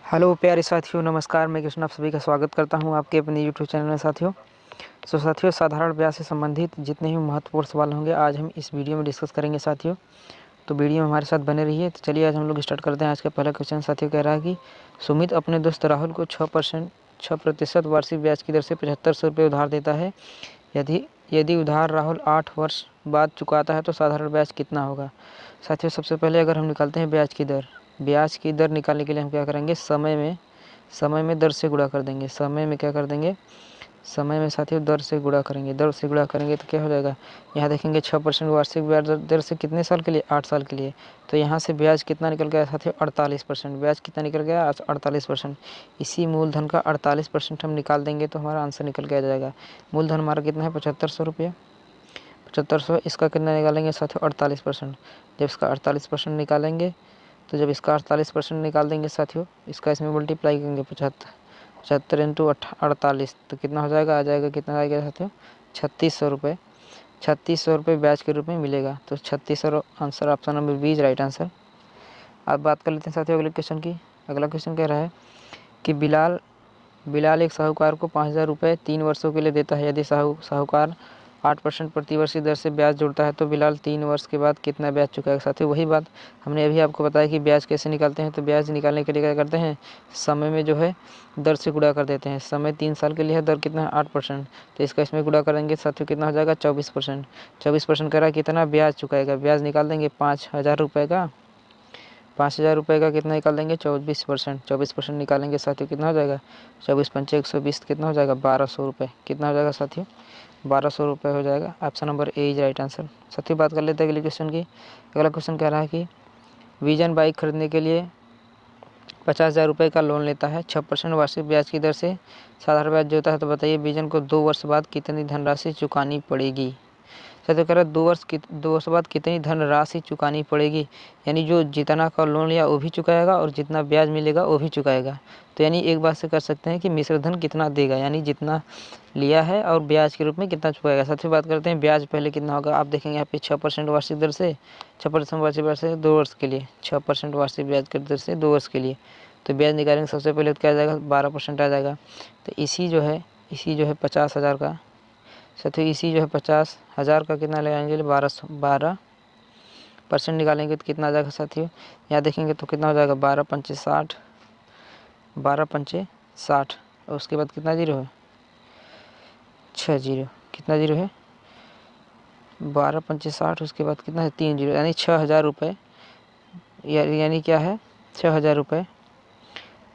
Hello प्यारे साथियों, नमस्कार। मैं कृष्ण आप सभी का स्वागत करता हूं आपके अपने यूट्यूब चैनल में साथियों। साथियों, साधारण ब्याज से संबंधित जितने भी महत्वपूर्ण सवाल होंगे आज हम इस वीडियो में डिस्कस करेंगे साथियों। तो वीडियो में हमारे साथ बने रहिए। तो चलिए आज हम लोग स्टार्ट करते हैं। आज का पहला क्वेश्चन साथियों कह रहा है कि सुमित अपने दोस्त राहुल को 6% वार्षिक ब्याज की दर से 7500 रुपये उधार देता है। यदि यदि उधार राहुल 8 वर्ष बाद चुकाता है तो साधारण ब्याज कितना होगा। साथियों, सबसे पहले अगर हम निकालते हैं ब्याज की दर निकालने के लिए हम क्या करेंगे, समय में दर से गुणा कर देंगे। समय में क्या कर देंगे, समय में साथियों दर से गुणा करेंगे। दर से गुणा करेंगे तो क्या हो जाएगा, यहाँ देखेंगे 6% वार्षिक ब्याज दर से कितने साल के लिए, 8 साल के लिए। तो यहाँ से ब्याज कितना निकल गया साथियों, 48%। ब्याज कितना निकल गया, 48%। इसी मूलधन का 48% हम निकाल देंगे तो हमारा आंसर निकल के आ जाएगा। मूलधन हमारा कितना है, 7500 रुपये। 7500, इसका कितना निकालेंगे साथियों, 48%। जब इसका 48% निकालेंगे तो जब इसका 48% निकाल देंगे साथियों, इसका इसमें मल्टीप्लाई करेंगे 75 इंटू 48 तो कितना हो जाएगा, आ जाएगा कितना आएगा साथियों, 3600 रुपये। 3600 रुपये ब्याज के रूप में मिलेगा। तो 3600 answer option number B is right answer. अब बात कर लेते हैं साथियों अगले क्वेश्चन की। अगला क्वेश्चन कह रहा है कि बिलाल एक साहूकार को 5000 रुपये 3 वर्षों के लिए देता है। यदि साहूकार 8% प्रतिवर्ष की दर से ब्याज जोड़ता है तो बिलाल 3 वर्ष के बाद कितना ब्याज चुकाएगा। साथियों वही बात हमने अभी आपको बताया कि ब्याज कैसे निकालते हैं। तो ब्याज निकालने के लिए क्या करते हैं, समय में जो है दर से गुणा कर देते हैं। समय 3 साल के लिए है, दर कितना है 8%। तो इसका इसमें गुणा करेंगे साथियों कितना हो जाएगा, 24%। 24% कह रहा है कितना ब्याज चुकाएगा। ब्याज निकाल देंगे 5000 रुपये का। 5000 रुपये का कितना निकाल देंगे, 24%। 24% निकालेंगे साथियों कितना हो जाएगा, 24 पंचे 120 कितना हो जाएगा, 1200 रुपये। कितना हो जाएगा साथियों, 1200 रुपये हो जाएगा। Option number A is right answer. साथियों बात कर लेते हैं अगले क्वेश्चन की। अगला क्वेश्चन कह रहा है कि विजन बाइक खरीदने के लिए 50,000 रुपये का लोन लेता है। 6% वार्षिक ब्याज की दर से साधारण ब्याज जो होता है। तो बताइए विजन को 2 वर्ष बाद कितनी धनराशि चुकानी पड़ेगी। साथियों कह रहा है 2 वर्ष बाद कितनी धनराशि चुकानी पड़ेगी। यानी जो जितना का लोन लिया वो भी चुकाएगा और जितना ब्याज मिलेगा वो भी चुकाएगा। तो यानी एक बात से कर सकते हैं कि मिश्र धन कितना देगा, यानी जितना लिया है और ब्याज के रूप में कितना चुकाएगा। साथियों बात करते हैं ब्याज पहले कितना होगा। आप देखेंगे यहाँ पे 6% वार्षिक दर से, 6% वार्षिक दर से 2 वर्ष के लिए, 6% वार्षिक ब्याज की दर से 2 वर्ष के लिए। तो ब्याज निकालेंगे सबसे पहले तो क्या आ जाएगा, 12% आ जाएगा। तो इसी जो है 50,000 का साथियों, इसी जो है 50,000 का कितना लगाएंगे, 12% निकालेंगे तो कितना आ जाएगा साथियों, यहाँ देखेंगे तो कितना हो जाएगा, 12 पंचे 60, 12 पंचे 60 और उसके बाद कितना जीरो है, 6 जीरो। कितना जीरो है, 12 पंचे 60, उसके बाद कितना है 3 जीरो, यानी 6,000 रुपये। यानी क्या है, 6,000 रुपये।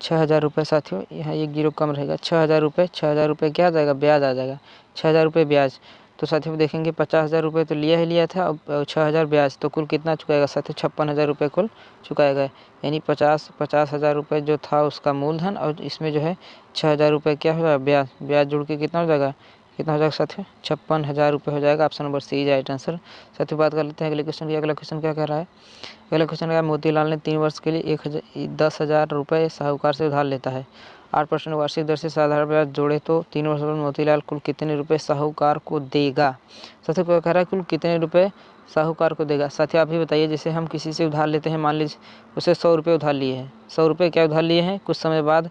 6,000 रुपये साथियों, यहाँ एक जीरो कम रहेगा। 6,000 रुपये, 6,000 रुपये क्या आ जाएगा, ब्याज आ जाएगा। 6,000 रुपये ब्याज। तो साथियों देखेंगे 50,000 रुपये तो लिया था, अब 6,000 ब्याज, तो कुल कितना चुकाएगा साथियों, 56,000 रुपये कुल चुकाएगा। यानी 50,000 रुपये जो था उसका मूलधन और इसमें जो है 6,000 रुपये क्या हो जाएगा, ब्याज जुड़ के कितना हो जाएगा, कितना हो जाएगा साथियों, 56,000 रुपये हो जाएगा। Option number C is right answer. साथियों बात कर लेते हैं अगले क्वेश्चन की। अगला क्वेश्चन क्या कह रहा है, अगला क्वेश्चन है मोतीलाल ने 3 वर्ष के लिए 10,000 रुपये साहूकार से उधार लेता है। 8% वार्षिक दर से साधारण ब्याज जोड़े तो 3 वर्ष बाद मोतीलाल कुल कितने रुपए साहूकार को देगा। साथियों क्या कह रहा है, कुल कितने रुपए साहूकार को देगा। साथियों आप भी बताइए, जैसे हम किसी से उधार लेते हैं, मान लीजिए उसे 100 रुपये उधार लिए हैं, 100 रुपये क्या उधार लिए हैं, कुछ समय बाद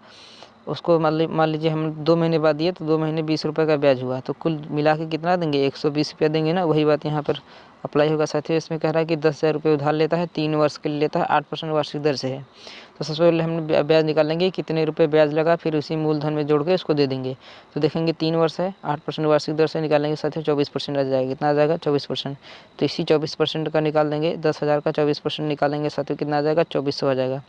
उसको मान लीजिए हम 2 महीने बाद दिए तो 2 महीने 20 रुपये का ब्याज हुआ, तो कुल मिला के कितना देंगे, 120 रुपया देंगे ना। वही बात यहाँ पर अप्लाई होगा साथियों। इसमें कह रहा है कि 10,000 रुपये उधार लेता है, 3 वर्ष के लिए लेता है, 8% वार्षिक दर से है। तो सबसे पहले हम ब्याज निकाल लेंगे, कितने रुपये ब्याज लगा, फिर उसी मूलधन में जोड़ के उसको दे देंगे। तो देखेंगे 3 वर्ष है, 8% वार्षिक दर से निकालेंगे साथियों, 24% आ जाएगा। कितना आ जाएगा, 24%। तो इसी 24% का निकाल देंगे, 10,000 का 24% निकालेंगे साथियों, कितना आ जाएगा, 2400 आ जाएगा।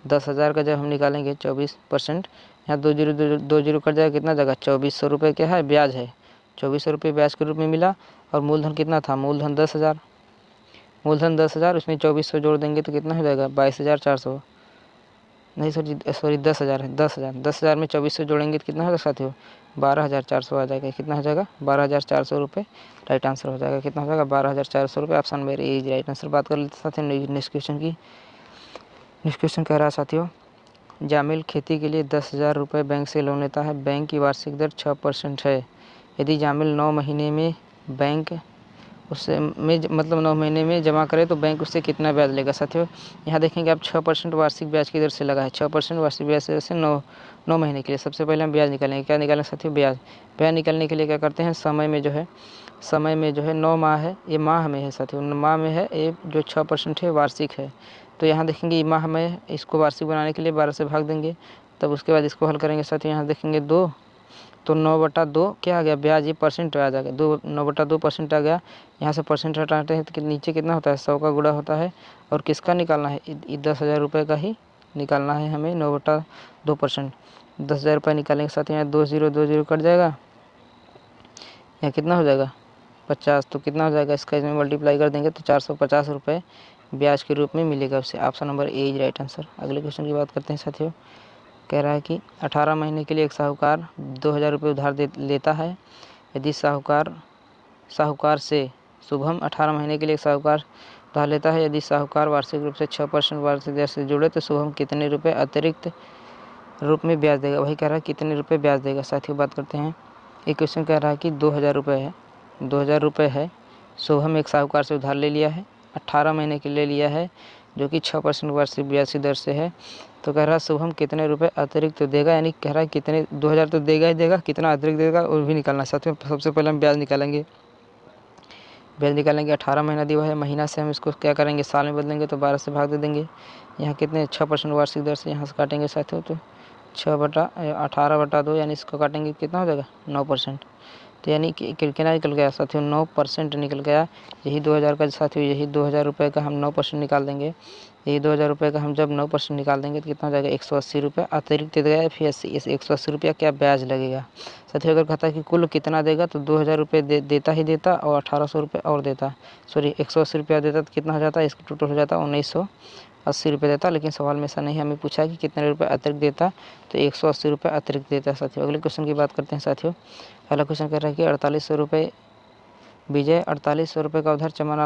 10,000 का जब हम निकालेंगे 24%, यहाँ 2 जीरो कट जाएगा, कितना जाएगा, 2400 रुपये क्या है, ब्याज है। 2400 रुपये ब्याज के रूप में मिला। और मूलधन कितना था, मूलधन 10,000, मूलधन 10,000, उसमें 2400 जोड़ देंगे तो कितना हो जाएगा, 22,400, नहीं सॉरी 10,000 है, 10,000 में 2400 जोड़ेंगे तो कितना होगा साथियों, 12,400 आ जाएगा। कितना हो जाएगा, 12,400 रुपये राइट आंसर हो जाएगा। कितना हो जाएगा, 12,400 रुपये। ऑप्शन मेरे एज राइट आंसर। बात कर लेते साथियों नेक्स्ट क्वेश्चन की। नेक्स्ट क्वेश्चन कह रहा है साथियों, जामिल खेती के लिए 10,000 रुपये बैंक से लोन लेता है। बैंक की वार्षिक दर 6% है। यदि जामिल 9 महीने में बैंक उससे में मतलब 9 महीने में जमा करें तो बैंक उससे कितना ब्याज लेगा। साथियों यहाँ देखेंगे आप 6% वार्षिक ब्याज की दर से लगा है। 6% वार्षिक ब्याज से 9 महीने के लिए। सबसे पहले हम ब्याज निकालेंगे। क्या निकालेंगे साथियों? ब्याज निकालने के लिए क्या करते हैं, समय में जो है 9 माह है, ये माह में है साथियों, माह में है। ये जो 6% है वार्षिक है। तो यहाँ देखेंगे माह में, इसको वार्षिक बनाने के लिए 12 से भाग देंगे, तब उसके बाद इसको हल करेंगे साथियों। यहाँ देखेंगे 2, तो 9/2 क्या आ गया? ब्याज। ये परसेंट आ जाएगा, 9/2% आ गया। यहाँ से परसेंट हटाते हैं तो नीचे कितना होता है? 100 का गुणा होता है। और किसका निकालना है? 10,000 रुपये का ही निकालना है हमें। 9/2%, 10,000 रुपये निकालेंगे साथ। यहाँ 2 0 2 0 कट जाएगा। यहाँ कितना हो जाएगा? 50। तो कितना हो जाएगा इसका? इसमें मल्टीप्लाई कर देंगे तो 450 रुपये ब्याज के रूप में मिलेगा उससे। Option number A is right answer. अगले क्वेश्चन की बात करते हैं साथियों। कह रहा है कि 18 महीने के लिए एक साहूकार 2,000 रुपये उधार लेता है। यदि साहूकार से शुभम 18 महीने के लिए एक साहूकार उधार लेता है। यदि साहूकार वार्षिक रूप से 6% वार्षिक दर से जुड़े तो शुभम कितने रुपये अतिरिक्त रूप में ब्याज देगा। वही कह रहा है कितने रुपये ब्याज देगा। साथियों बात करते हैं, एक क्वेश्चन कह रहा है कि 2,000 रुपये है, 2,000 रुपये है। शुभम एक साहूकार से उधार ले लिया है, 18 महीने के लिए लिया है, जो कि 6% वार्षिक ब्याज की दर से है। तो कह रहा है शुभम कितने रुपए अतिरिक्त तो देगा, यानी कह रहा है कितने, 2,000 तो देगा ही देगा, कितना अतिरिक्त देगा वो भी निकालना। साथियों सबसे पहले हम ब्याज निकालेंगे। 18 महीना दिया है, महीना से हम इसको क्या करेंगे? साल में बदलेंगे, तो 12 से भाग दे देंगे। यहाँ कितने? 6% वार्षिक दर से यहाँ से काटेंगे साथियों, तो 6/18/2, यानी इसको काटेंगे कितना हो जाएगा? 9%। तो यानी कि कितना निकल गया साथियों? 9% निकल गया। यही 2,000 का साथियों, यही 2,000 रुपये का हम 9% निकाल देंगे। यही 2,000 रुपये का हम जब 9% निकाल देंगे तो कितना हो जाएगा? 180 रुपये अतिरिक्त देगा। फिर इस 180 रुपया क्या ब्याज लगेगा साथियों? अगर कहता है कि कुल कितना देगा तो 2,000 रुपये देता ही देता और 1,800 रुपये और देता, सॉरी 180 रुपया देता, तो कितना हो जाता है? इसका टोटल हो जाता 1,980 रुपये देता। लेकिन सवाल में ऐसा नहीं, हमें पूछा कि कितने रुपये अतिरिक्त देता, तो 180 रुपये अतिरिक्त देता है साथियों। अगले क्वेश्चन की बात करते हैं साथियों। पहला क्वेश्चन कह रहा है कि 4,800 रुपये विजय 4,800 रुपये का उधार चमन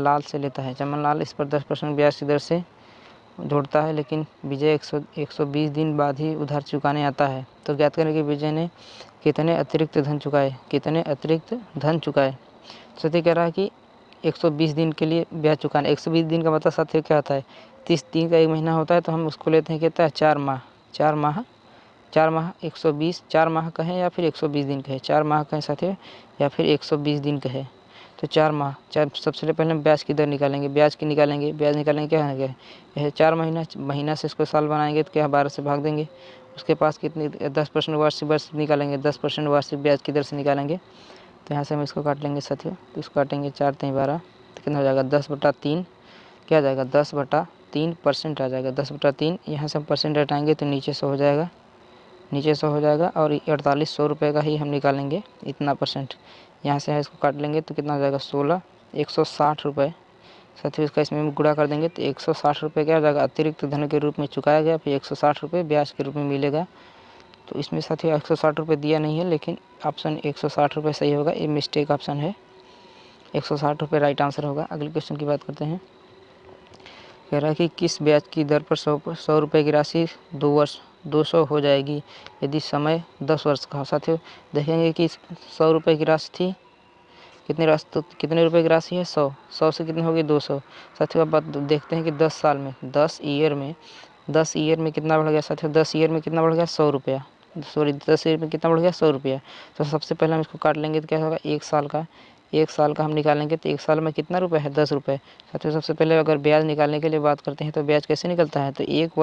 लाल से लेता है। चमन लाल इस पर 10% ब्याज की दर से जोड़ता है, लेकिन विजय 120 दिन बाद ही उधार चुकाने आता है। तो ज्ञात करें कि विजय ने कितने अतिरिक्त धन चुकाए। साथी कह रहा है कि 120 दिन के लिए ब्याज चुकाना। 120 दिन का मतलब साथियों क्या होता है? 30 दिन का एक महीना होता है, तो हम उसको लेते हैं कितना है? 4 माह। 120, 4 माह कहें या फिर 120 दिन कहें, 4 माह कहें साथियों या फिर 120 दिन कहें, तो 4 माह। सबसे पहले हम ब्याज की दर निकालेंगे। ब्याज निकालेंगे क्या है? यह 4 महीना से इसको साल बनाएंगे तो क्या 12 से भाग देंगे। उसके पास कितनी? 10% वार्षिक निकालेंगे, 10% वार्षिक ब्याज की दर से निकालेंगे। तो यहाँ से हम इसको काट लेंगे साथियों, तो इसको काटेंगे 4 3 12, तो कितना हो जाएगा? 10/3 क्या आ जाएगा? 10/3% आ जाएगा। 10/3 यहाँ से हम परसेंट हटाएंगे तो नीचे से हो जाएगा, और 4,800 रुपये का ही हम निकालेंगे, इतना परसेंट। यहाँ से है इसको काट लेंगे तो कितना हो जाएगा? 160 रुपये साथियों। इसका इसमें गुणा कर देंगे तो 160 रुपये क्या हो जाएगा? अतिरिक्त धन के रूप में चुकाया गया, फिर 160 रुपये ब्याज के रूप में मिलेगा। तो इसमें साथियों 160 रुपये दिया नहीं है, लेकिन ऑप्शन 160 रुपये सही होगा, ये मिस्टेक ऑप्शन है। 160 रुपये राइट आंसर होगा। अगले क्वेश्चन की बात करते हैं। कह रहा है कि किस ब्याज की दर पर 100 रुपये की राशि 200 हो जाएगी यदि समय 10 वर्ष का हो। साथियों देखेंगे कि 100 रुपये की राशि थी, कितने रुपए की राशि है? 100 से कितनी होगी? 200। साथियों अब बात देखते हैं कि 10 साल में, 10 ईयर में कितना बढ़ गया साथियों? 10 ईयर में कितना बढ़ गया? 100 रुपया, सॉरी 10 ईयर में कितना बढ़ गया? 100 रुपया। तो सबसे पहले हम इसको काट लेंगे तो क्या होगा? 1 साल का हम निकालेंगे तो 1 साल में कितना रुपये है? 10 रुपये। साथियों सबसे पहले अगर ब्याज निकालने के लिए बात करते हैं तो ब्याज कैसे निकलता है? तो 1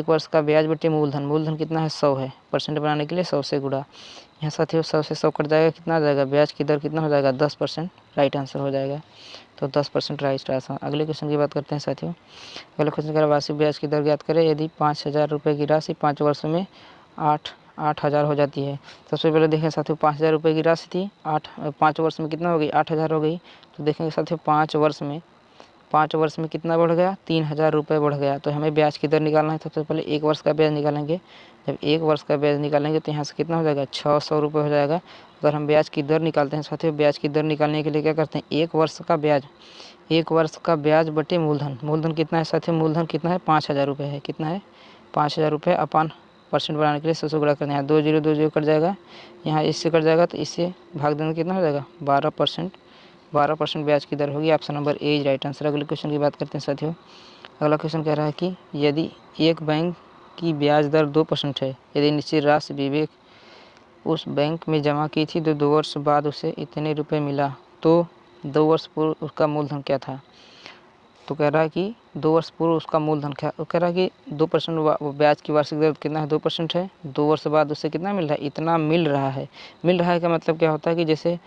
वर्ष का ब्याज बटे मूलधन कितना है? 100 है। परसेंट बनाने के लिए 100 से गुणा। यहाँ साथियों 100 से 100 कट जाएगा, कितना आ जाएगा? ब्याज की दर कितना हो जाएगा? 10%। राइट आंसर हो जाएगा, तो 10% राइट आंसर। अगले क्वेश्चन की बात करते हैं साथियों। अगले क्वेश्चन का वार्षिक ब्याज की दर ज्ञात करें यदि 5,000 रुपये की राशि 5 वर्षों में 8,000 हो जाती है। सबसे पहले देखें साथियों 5,000 रुपये की राशि थी, 5 वर्ष में कितना हो गई? 8,000 हो गई। तो देखेंगे साथियों 5 वर्ष में कितना बढ़ गया? 3,000 रुपये बढ़ गया। तो हमें ब्याज की दर निकालना है। सबसे पहले 1 वर्ष का ब्याज निकालेंगे। जब 1 वर्ष का ब्याज निकालेंगे तो यहाँ से कितना हो जाएगा? 600 रुपये हो जाएगा। अगर हम ब्याज की दर निकालते हैं साथियों, ब्याज की दर निकालने के लिए क्या करते हैं? 1 वर्ष का ब्याज बटे मूलधन कितना है साथियों? मूलधन कितना है? 5,000 रुपये है। कितना है? 5,000 रुपये अपन परसेंट बनाने के लिए 100 से गुणा करते हैं। यहाँ 2 0 कट जाएगा, यहाँ इससे कट जाएगा, तो इससे भाग देने कितना हो जाएगा? 12%। 12% ब्याज की दर होगी। Option number A is right answer. अगले क्वेश्चन की बात करते हैं साथियों। अगला क्वेश्चन कह रहा है कि यदि एक बैंक की ब्याज दर 2% है, यदि निश्चित राशि विवेक उस बैंक में जमा की थी तो 2 वर्ष बाद उसे इतने रुपए मिला, तो 2 वर्ष पूर्व उसका मूलधन क्या था। तो कह रहा है कि 2 वर्ष पूर्व उसका मूलधन क्या, कह रहा है कि 2% ब्याज की वार्षिक दर कितना है, 2% है। 2 वर्ष बाद उससे कितना मिल रहा है, इतना मिल रहा है। मिल रहा है का मतलब क्या होता है कि जैसे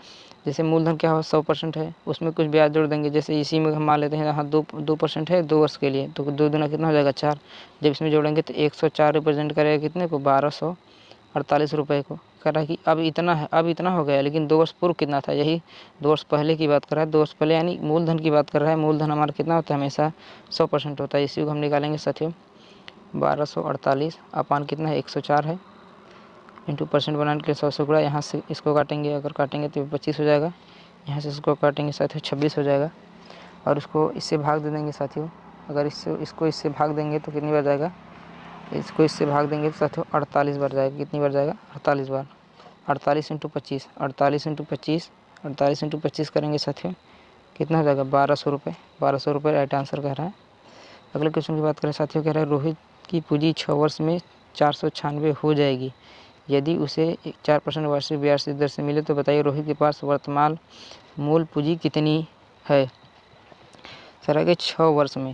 जैसे मूलधन क्या हो 100% है, उसमें कुछ ब्याज जोड़ देंगे। जैसे इसी में हम मान लेते हैं यहाँ 2% है 2 वर्ष के लिए, तो 2 दूना कितना हो जाएगा 4। जब इसमें जोड़ेंगे तो 104 रिप्रेजेंट करेगा कितने को, 1248 रुपये को। कह रहा है कि अब इतना है, अब इतना हो गया, लेकिन 2 वर्ष पूर्व कितना था, यही 2 वर्ष पहले की बात कर रहा है। 2 वर्ष पहले यानी मूलधन की बात कर रहा है। मूलधन हमारा कितना होता है, हमेशा 100% होता है। इसी को हम निकालेंगे साथियों, 1248 अपान कितना है 104 है, इंटू परसेंट बनाने के लिए 100 से गुणा। यहाँ से इसको काटेंगे, अगर काटेंगे तो 25 हो जाएगा। यहाँ से इसको काटेंगे साथियों 26 हो जाएगा, और उसको इससे भाग दे देंगे साथियों। अगर इसको इससे भाग देंगे तो कितनी बार जाएगा, इसको इससे भाग देंगे तो साथियों 48 बार जाएगा। कितनी बार जाएगा, 48 बार। 48 इंटू 25, 48 इंटू 25, 48 इंटू 25 करेंगे साथियों, कितना हो जाएगा 1200 रुपये। 1200 रुपये राइट आंसर कह रहा है। अगले क्वेश्चन की बात करें साथियों, कह रहा है रोहित की पूंजी 6 वर्ष में 496 हो जाएगी, यदि उसे 4% वार्षिक ब्याज दर से मिले तो बताइए रोहित के पास वर्तमान मूल पूंजी कितनी है। सर आगे 6 वर्ष में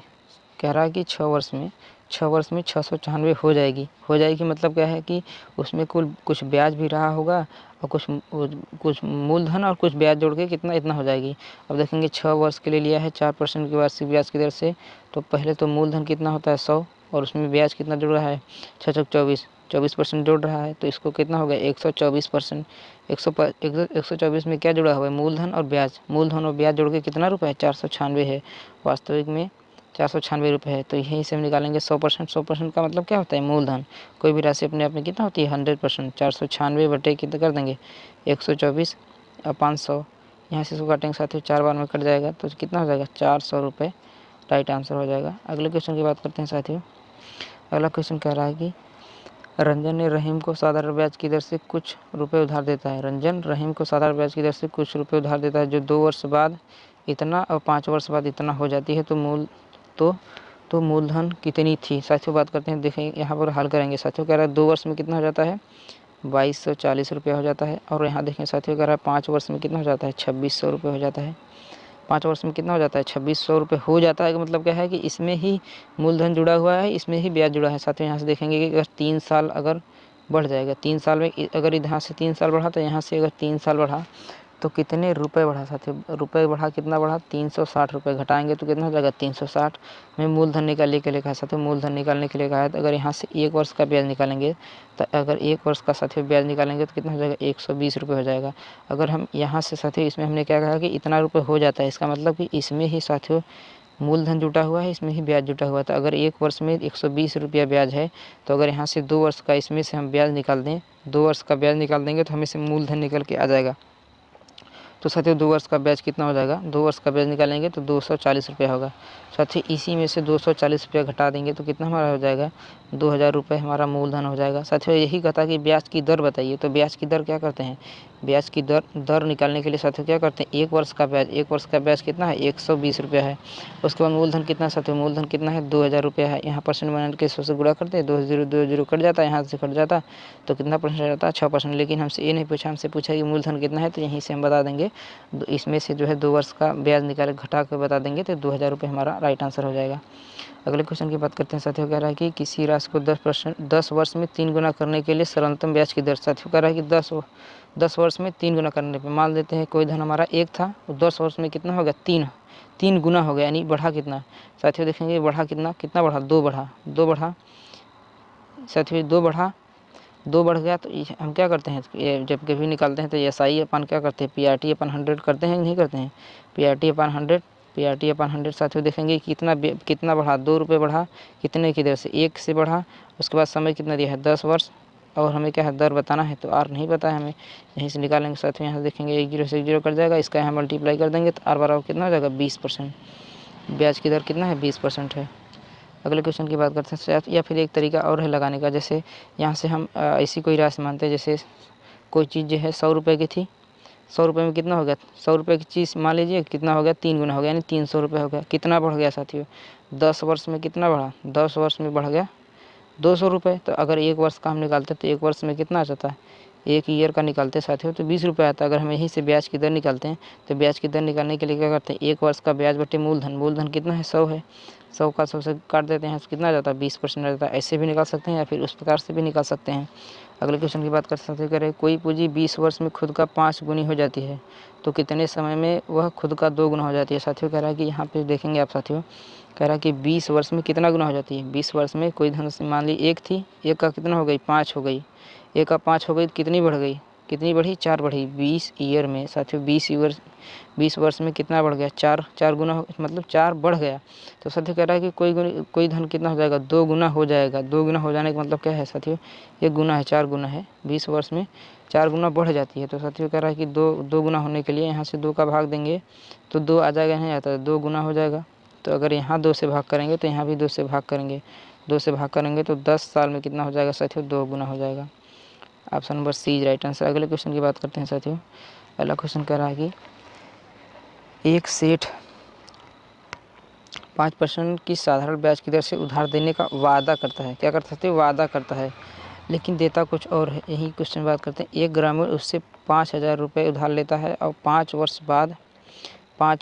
कह रहा है कि 6 वर्ष में 696 हो जाएगी। हो जाएगी मतलब क्या है कि उसमें कुल कुछ ब्याज भी रहा होगा, और कुछ मूलधन और कुछ ब्याज जोड़ के कितना इतना हो जाएगी। अब देखेंगे 6 वर्ष के लिए लिया है 4% की वार्षिक ब्याज की दर से, तो पहले तो मूलधन कितना होता है 100, और उसमें ब्याज कितना जुड़ रहा है 6 24% जोड़ रहा है, तो इसको कितना हो गया 124%। 124 में क्या जुड़ा हुआ है, मूलधन और ब्याज। मूलधन और ब्याज जोड़ के कितना रुपये है, 496 है। वास्तविक में 496 रुपये है। तो यहीं से हम निकालेंगे 100%। 100% का मतलब क्या होता है, मूलधन। कोई भी राशि अपने आप में कितना होती है 100%। 496 बटे कितना कर देंगे 124 अपान 100। यहाँ से इसको काटेंगे साथियों 4 बार में कट जाएगा, तो कितना हो जाएगा 400 रुपये राइट आंसर हो जाएगा। अगले क्वेश्चन की बात करते हैं साथियों। अगला क्वेश्चन कह रहा है कि रंजन ने रहीम को साधारण ब्याज की दर से कुछ रुपए उधार देता है। रंजन रहीम को साधारण ब्याज की दर से कुछ रुपए उधार देता है, जो 2 वर्ष बाद इतना और 5 वर्ष बाद इतना हो जाती है। तो मूलधन कितनी थी साथियों, बात करते हैं। देखें यहाँ पर हल करेंगे साथियों। कह रहा है 2 वर्ष में कितना हो जाता है 2240 रुपये हो जाता है, और यहाँ देखें साथियों कह रहा है 5 वर्ष में कितना हो जाता है 2600 रुपये हो जाता है। 5 वर्ष में कितना हो जाता है 2600 रुपये हो जाता है। मतलब क्या है कि इसमें ही मूलधन जुड़ा हुआ है, इसमें ही ब्याज जुड़ा है। साथ में यहाँ से देखेंगे कि अगर 3 साल अगर बढ़ जाएगा, 3 साल में अगर यहाँ से 3 साल बढ़ा, तो यहाँ से अगर 3 साल बढ़ा तो कितने रुपए बढ़ा साथियों, रुपए बढ़ा कितना बढ़ा 360 रुपये। घटाएंगे तो कितना हो जाएगा 360 में मूलधन निकालने के लिए कहा साथियों, मूलधन निकालने के लिए कहा है। तो अगर यहाँ से 1 वर्ष का ब्याज निकालेंगे, तो अगर 1 वर्ष का साथियों ब्याज निकालेंगे तो कितना हो जाएगा 120 रुपये हो जाएगा। अगर हम यहाँ से साथियों इसमें हमने क्या कहा कि इतना रुपये हो जाता है, इसका मतलब कि इसमें ही साथियों मूलधन जुटा हुआ है, इसमें ही ब्याज जुटा हुआ था। अगर 1 वर्ष में 120 रुपया ब्याज है, तो अगर यहाँ से 2 वर्ष का इसमें से हम ब्याज निकाल दें, 2 वर्ष का ब्याज निकाल देंगे तो हमें से मूलधन निकल के आ जाएगा। तो साथियों 2 वर्ष का ब्याज कितना हो जाएगा, 2 वर्ष का ब्याज निकालेंगे तो 240 रुपया होगा। साथियों इसी में से 240 रुपया घटा देंगे तो कितना हमारा हो जाएगा 2000 रुपये हमारा मूलधन हो जाएगा। साथियों यही कहता कि ब्याज की दर बताइए, तो ब्याज की दर क्या करते हैं, ब्याज की दर निकालने के लिए साथियों क्या करते हैं 1 वर्ष का ब्याज, 1 वर्ष का ब्याज कितना है 120 रुपया है। उसके बाद मूलधन कितना साथियों, मूलधन कितना है 2000 रुपया है। यहाँ परसेंट बनाने के 100 से गुणा करते हैं, 20 कट जाता है, यहाँ से कट जाता तो कितना परसेंट रहता है 6%। लेकिन हमसे ये नहीं पूछा, हमसे पूछा कि मूलधन कितना है, तो यहीं से हम बता देंगे। इसमें से जो है 2 वर्ष का ब्याज निकाल घटा कर बता देंगे, तो 2000 रुपये हमारा राइट आंसर हो जाएगा। अगले क्वेश्चन की बात करते हैं साथियों। कह रहा है कि किसी राशि को 10 वर्ष में 3 गुना करने के लिए सरलतम ब्याज की दर। साथियों कह रहा है कि 10 वर्ष में 3 गुना करने पर, मान लेते हैं कोई धन हमारा 1 था, वो 10 वर्ष में कितना हो गया 3 गुना हो गया, यानी बढ़ा कितना साथियों, देखेंगे बढ़ा कितना बढ़ा 2 बढ़ा साथियों, 2 बढ़ गया। तो हम क्या करते हैं, ये जब कभी निकालते हैं तो SI अपन क्या करते हैं PRT अपन 100 करते हैं, नहीं करते हैं PRT अपन 100 साथियों देखेंगे कितना बढ़ा 2 रुपये बढ़ा, कितने की दर से 1 से बढ़ा। उसके बाद समय कितना दिया है 10 वर्ष, और हमें क्या है दर बताना है, तो R नहीं पता है हमें, यहीं से निकालेंगे साथियों। यहाँ से देखेंगे 1 0 से 1 0 कट जाएगा, इसका यहाँ मल्टीप्लाई कर देंगे तो R बराबर कितना हो जाएगा 20%। ब्याज की दर कितना है 20% है। अगले क्वेश्चन की बात करते हैं, या फिर एक तरीका और है लगाने का। जैसे यहाँ से हम ऐसी कोई राशि मानते हैं, जैसे कोई चीज़ जो है 100 रुपये की थी, 100 रुपये में कितना हो गया, 100 रुपये की चीज़ मान लीजिए कितना हो गया, 3 गुना हो गया, यानी 300 रुपये हो गया। कितना बढ़ गया साथियों, 10 वर्ष में कितना बढ़ा, 10 वर्ष में बढ़ गया 200 रुपये। तो अगर 1 वर्ष का हम निकालते तो 1 वर्ष में कितना आ जाता है, 1 ईयर का निकालते साथियों तो 20 रुपये आता है। अगर हम यहीं से ब्याज की दर निकालते हैं तो ब्याज की दर निकालने के लिए क्या करते हैं, 1 वर्ष का ब्याज बटे मूलधन, मूलधन कितना है 100 है, 100 का 100 से काट देते हैं तो कितना आ जाता है 20% आ जाता है। ऐसे भी निकाल सकते हैं या फिर उस प्रकार से भी निकाल सकते हैं। अगले क्वेश्चन की बात कर सकते करें, कोई पूंजी 20 वर्ष में खुद का 5 गुनी हो जाती है तो कितने समय में वह खुद का 2 गुना हो जाती है। साथियों कह रहा है कि यहाँ पे देखेंगे आप साथियों, कह रहा है कि 20 वर्ष में कितना गुना हो जाती है। 20 वर्ष में कोई धन से मान ली 1 थी, 1 का कितना हो गई 5 हो गई, 1 का 5 हो गई तो कितनी बढ़ गई, कितनी बढ़ी 4 बढ़ी। 20 ईयर में साथियों 20 वर्ष में कितना बढ़ गया 4 गुना, मतलब 4 बढ़ गया। तो साथियों कह रहा है कि कोई धन कितना हो जाएगा 2 गुना हो जाएगा। 2 गुना हो जाने का मतलब क्या है साथियों, 1 गुना है 4 गुना है, 20 वर्ष में 4 गुना बढ़ जाती है। तो साथियों कह रहा है कि दो गुना होने के लिए यहाँ से 2 का भाग देंगे तो 2 आ जाएगा, नहीं आता है 2 गुना हो जाएगा। तो अगर यहाँ 2 से भाग करेंगे तो यहाँ भी 2 से भाग करेंगे, 2 से भाग करेंगे तो 10 साल में कितना हो जाएगा साथियों 2 गुना हो जाएगा। Option number C is right answer. अगले क्वेश्चन की बात करते हैं साथियों। अगला क्वेश्चन कह रहा है कि एक सेठ 5% की साधारण ब्याज की दर से उधार देने का वादा करता है। क्या करता है, वादा करता है, लेकिन देता कुछ और है। यही क्वेश्चन बात करते हैं। एक ग्रामीण उससे 5,000 रुपये उधार लेता है और 5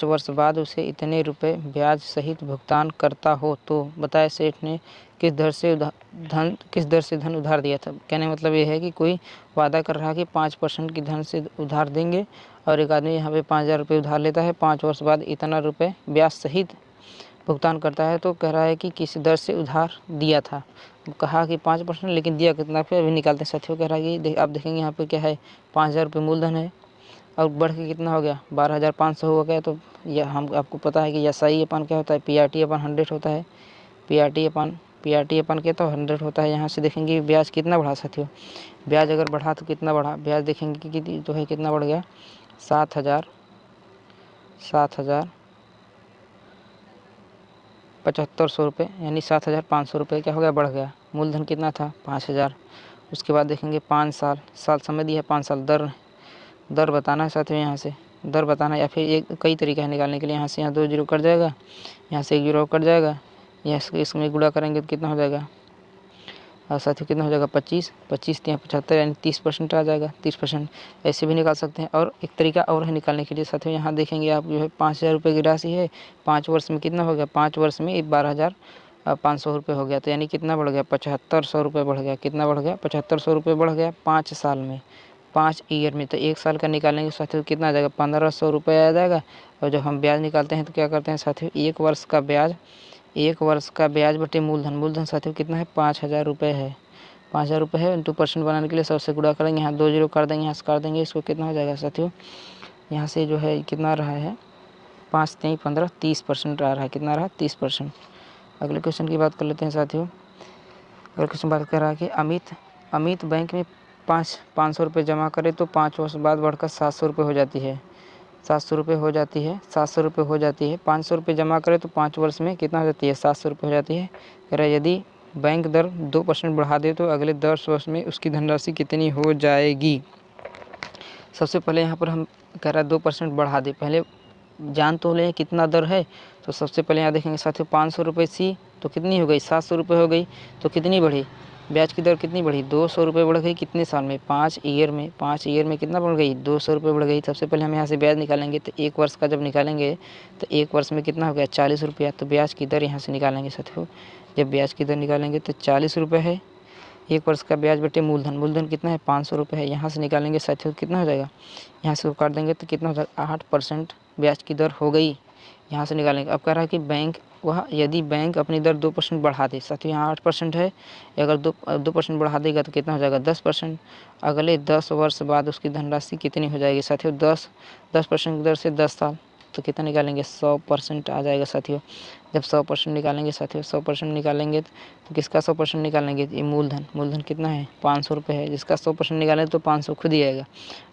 वर्ष बाद उसे इतने रुपए ब्याज सहित भुगतान करता हो तो बताए सेठ ने किस दर से धन उधार दिया था। कहने मतलब ये है कि कोई वादा कर रहा है कि 5% की धन से उधार देंगे और एक आदमी यहाँ पे 5,000 रुपये उधार लेता है, 5 वर्ष बाद इतना रुपये ब्याज सहित भुगतान करता है। तो कह रहा है कि किस दर से उधार दिया था। कहा कि 5%, लेकिन दिया कितना, फिर अभी निकालते हैं साथियों। कह रहा है कि आप देखेंगे यहाँ पे क्या है, 5,000 रुपये मूलधन है और बढ़ के कितना हो गया 12,500 हो गया। तो यह हम आपको पता है कि SI अपन क्या होता है, PRT अपन 100 होता है, PRT अपन क्या तो 100 होता है। यहाँ से देखेंगे ब्याज कितना बढ़ा साथियों, ब्याज अगर बढ़ा तो कितना बढ़ा, ब्याज देखेंगे कि तो है कितना बढ़ गया 7,775 रुपये, यानी 7,500 रुपये क्या हो गया बढ़ गया। मूलधन कितना था 5,000। उसके बाद देखेंगे 5 साल समय दिया है, 5 साल दर बताना है साथियों। यहाँ से दर बताना है या फिर एक कई तरीका है निकालने के लिए। यहाँ से यहाँ 2 जीरो कट जाएगा, यहाँ से 1 जीरो कट जाएगा, यहाँ इसमें गुणा करेंगे तो कितना हो जाएगा और साथियों कितना हो जाएगा 25 यहाँ 75, यानी 30% आ जाएगा, 30%। ऐसे भी निकाल सकते हैं। और एक तरीका और है निकालने के लिए साथियों। यहाँ देखेंगे आप जो है 5,000 रुपये की राशि है, 5 वर्ष में कितना हो गया, 5 वर्ष में 12,500 रुपये हो गया। तो यानी कितना बढ़ गया 7,500 रुपये बढ़ गया। कितना बढ़ गया 7,500 रुपये बढ़ गया 5 साल में, 5 ईयर में। तो 1 साल का निकालेंगे साथियों कितना आ जाएगा 1,500 रुपये आ जाएगा। और जब हम ब्याज निकालते हैं तो क्या करते हैं साथियों, 1 वर्ष का ब्याज बटे मूलधन साथियों कितना है 5,000 रुपये है, 5,000 रुपये है। 2% बनाने के लिए 100 से गुणा करेंगे, यहाँ 2 जीरो कर देंगे, यहाँ से कर देंगे, इसको कितना हो जाएगा साथियों, यहाँ से जो है कितना आ रहा है 5 3 15 30% आ रहा है। कितना आ रहा है 30%। अगले क्वेश्चन की बात कर लेते हैं साथियों। अगले क्वेश्चन बात कर रहा है कि अमित बैंक में 500 रुपये जमा करे तो 5 वर्ष बाद बढ़कर 700 रुपये हो जाती है। 700 रुपये हो जाती है 500 रुपये जमा करे तो 5 वर्ष में कितना हो जाती है 700 रुपये हो जाती है। कह रहा है यदि बैंक दर 2% बढ़ा दे तो अगले 10 वर्ष में उसकी धनराशि कितनी हो जाएगी। सबसे पहले यहाँ पर हम कह रहा है 2% बढ़ा दे, पहले जान तो लें कितना दर है। तो सबसे पहले यहाँ देखेंगे साथियों 500 रुपये सी तो कितनी हो गई 700 रुपये हो गई। तो कितनी बढ़ी ब्याज की दर कितनी बढ़ी 200 रुपये बढ़ गई। कितने साल में 5 ईयर में कितना बढ़ गई 200 रुपये बढ़ गई। सबसे पहले हम यहाँ से ब्याज निकालेंगे तो 1 वर्ष का जब निकालेंगे तो 1 वर्ष में कितना हो गया 40 रुपया। तो ब्याज की दर यहाँ से निकालेंगे साथियों, जब ब्याज की दर निकालेंगे तो 40 रुपये है। 1 वर्ष का ब्याज बटे मूलधन कितना है 500 रुपये है। यहाँ से निकालेंगे साथियों कितना हो जाएगा, यहाँ से काट देंगे तो कितना हो जाएगा 8% ब्याज की दर हो गई। यहाँ से निकालेंगे। अब कह रहा है कि यदि बैंक अपनी दर 2% बढ़ा दे साथियों, यहाँ 8% है, अगर 2% बढ़ा देगा तो कितना हो जाएगा 10%। अगले 10 वर्ष बाद उसकी धनराशि कितनी हो जाएगी साथियों 10% की दर से 10 साल। तो कितना निकालेंगे 100% आ जाएगा साथियों। जब 100% निकालेंगे साथियों 100% निकालेंगे तो किसका 100% निकालेंगे, ये मूलधन कितना है 500 रुपये है। जिसका 100% निकालेंगे तो 500 खुद ही आएगा।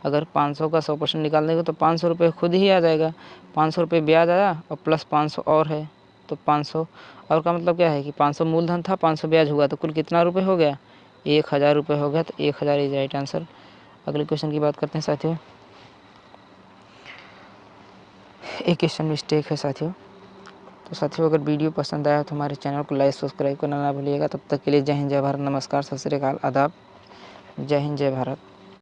अगर 500 का 100% निकाल देंगे तो 500 रुपये खुद ही आ जाएगा। 500 रुपये ब्याज आया और प्लस 500 और है तो 500 और का मतलब क्या है कि 500 मूलधन था 500 ब्याज हुआ तो कुल कितना रुपये हो गया 1,000 रुपये हो गया। तो 1,000 इज राइट आंसर। अगले क्वेश्चन की बात करते हैं साथियों। एक क्वेश्चन मिस्टेक है साथियों। तो साथियों अगर वीडियो पसंद आया तो हमारे चैनल को लाइक सब्सक्राइब करना ना भूलिएगा। तब तक के लिए जय हिंद, जय भारत, नमस्कार, सत श्री अकाल, आदाब, जय हिंद, जय भारत।